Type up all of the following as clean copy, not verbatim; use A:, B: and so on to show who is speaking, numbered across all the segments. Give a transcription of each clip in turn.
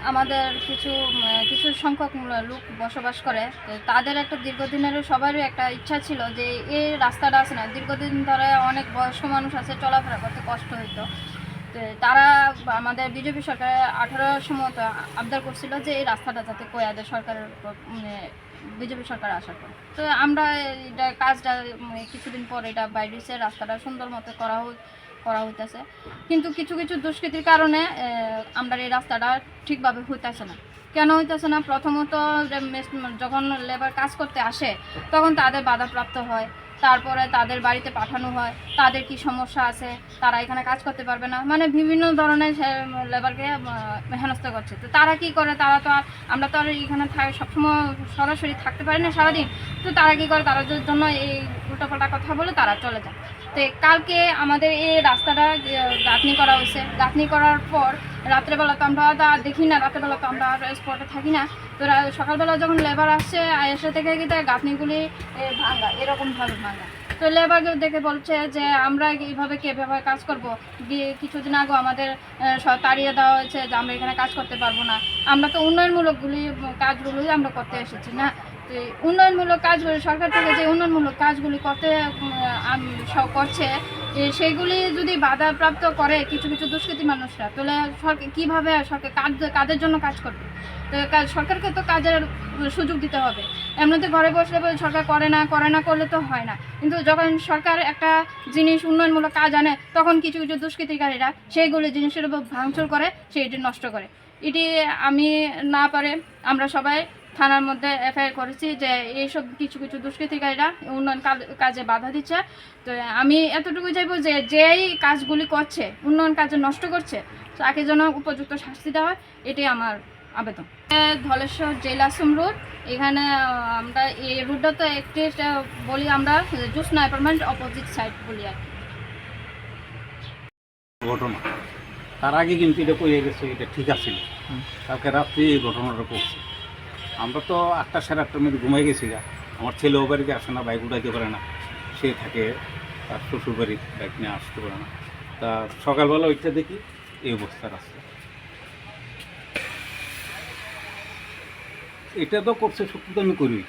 A: আমাদের কিছু সংখ্যক লোক বসবাস করে। তো তাদের একটা দীর্ঘদিনের সবারই একটা ইচ্ছা ছিল যে এই রাস্তাটা আছে না, দীর্ঘদিন ধরে অনেক বয়স্ক মানুষ আছে, চলাফেরা করতে কষ্ট হইতো। তো তারা আমাদের বিজেপি সরকার 18 সময় আবদার করছিল যে এই রাস্তাটা যাতে কয়া দেয় সরকারের বিজেপি সরকার আসার পর। তো আমরা এটা কাজটা কিছুদিন পর এটা বাইরেছে, রাস্তাটা সুন্দর মতো করা হইতেছে। কিন্তু কিছু কিছু দুষ্কৃতির কারণে আমরা এই রাস্তাটা ঠিকভাবে হইতেছে না। কেন হইতেছে না? প্রথমত যখন লেবার কাজ করতে আসে তখন তাদের বাধাপ্রাপ্ত হয়, তারপরে তাদের বাড়িতে পাঠানো হয়, তাদের কি সমস্যা আছে, তারা এখানে কাজ করতে পারবে না, মানে বিভিন্ন ধরনের লেবারকে হেনস্থা করছে। তো তারা কি করে, তারা তো আর আমরা তো আর এখানে সবসময় সরাসরি থাকতে পারি না সারাদিন। তো তারা কি করে, তাদের জন্য এই উল্টাপাল্টা কথা বলে তারা চলে যায়। তো কালকে আমাদের এই রাস্তাটা গাঁথনি করা হয়েছে। গাঁথনি করার পর রাত্রেবেলা তো আমরা দেখি না, রাত্রেবেলা তো আমরা আর স্পটে থাকি না। তো সকালবেলা যখন লেবার আসছে এসে থেকে কিন্তু গাঁথনিগুলি ভাঙা, এরকমভাবে ভাঙা। তো লেবারকে দেখে বলছে যে আমরা এইভাবে কীভাবে কাজ করব। কিছুদিন আগে আমাদের তাড়িয়ে দেওয়া হয়েছে যে আমরা এখানে কাজ করতে পারবো না। আমরা তো কাজগুলোই আমরা করতে এসেছি না। তো উন্নয়নমূলক কাজগুলি সরকার থেকে যে উন্নয়নমূলক কাজগুলি করছে সেইগুলি যদি বাধাপ্রাপ্ত করে কিছু কিছু দুষ্কৃতী মানুষরা, তাহলে সরকার কীভাবে সরকার কাদের জন্য কাজ করবে? তো সরকারকে তো কাজের সুযোগ দিতে হবে। এমনিতে ঘরে বসলে সরকার করে না করলে তো হয় না। কিন্তু যখন সরকার একটা জিনিস উন্নয়নমূলক কাজ আনে তখন কিছু কিছু দুষ্কৃতিকারীরা সেইগুলি জিনিসের উপর ভাঙচুর করে, সেইটি নষ্ট করে। এটি আমি না পারে আমরা সবাই থানার মধ্যে এফআইআর করেছি যে এইসব কিছু কিছু দুষ্কৃতিকারীরা উন্নয়ন কাজে বাধা দিচ্ছে। তো আমি এতটুকু চাইবো যে যেই কাজগুলি করছে, উন্নয়ন কাজে নষ্ট করছে, তাকে যেন উপযুক্ত শাস্তি দেওয়া হয়, এটাই আমার আবেদন। ধলেশ্বর জেলাসুম রোড, এখানে আমরা এই রুটটা তো একটি বলি আমরা জুসনা অ্যাপার্টমেন্ট অপোজিট সাইড বলি আর
B: ঘটনা। তার আগে কিন্তু এটা কয়ে গেছে, এটা ঠিক আছে। কালকে রাত্রে এই ঘটনাটা করছে। আমরা তো 8টা সাড়ে 8টার মধ্যে ঘুমাই গেছি। আমার ছেলেও বাড়িতে আসে না, বাইক উঠাইতে পারে না, সে থাকে তার শ্বশুর বাড়ি, বাইক নিয়ে আসতে পারে না। তা সকালবেলা ওইটা দেখি এই অবস্থা রাস্তা। এটা তো করছে সত্যি তো আমি করি,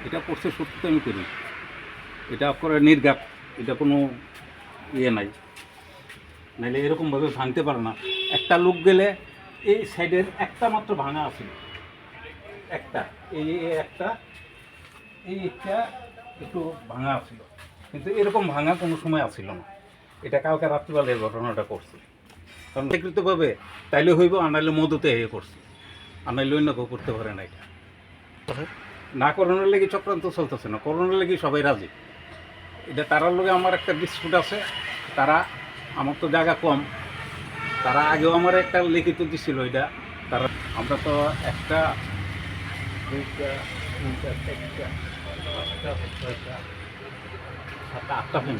B: এটা করছে সত্যি তো আমি করি, এটা করে নির্ঘাত, এটা কোনো ইয়ে নাই। নাহলে এরকমভাবে ভাঙতে পারে না। একটা লোক গেলে এই সাইডের একটা মাত্র ভাঙা আছে, একটা একটা একটু ভাঙা আছিল, কিন্তু এরকম ভাঙা কোনো সময় আসছিল না। এটা কালকে রাত্রিবেলা এই ঘটনাটা করছে। কারণ স্বীকৃতভাবে তাইলে হইব, আনাইলে মধুতে এ করছে, আনাইলে অন্য কেউ করতে পারে না। এটা না করোনার লেগে চক্রান্ত চলতেছে না, করোনার লেগে সবাই রাজি। এটা তারার লগে আমার একটা ডিসপুট আছে। তারা, আমার তো জায়গা কম, তারা আগেও আমার একটা লিখিত দিছিল। এটা তারা, আমরা তো একটা 2টা 3টা 4টা 5টা 6টা 7টা 8টা ফোন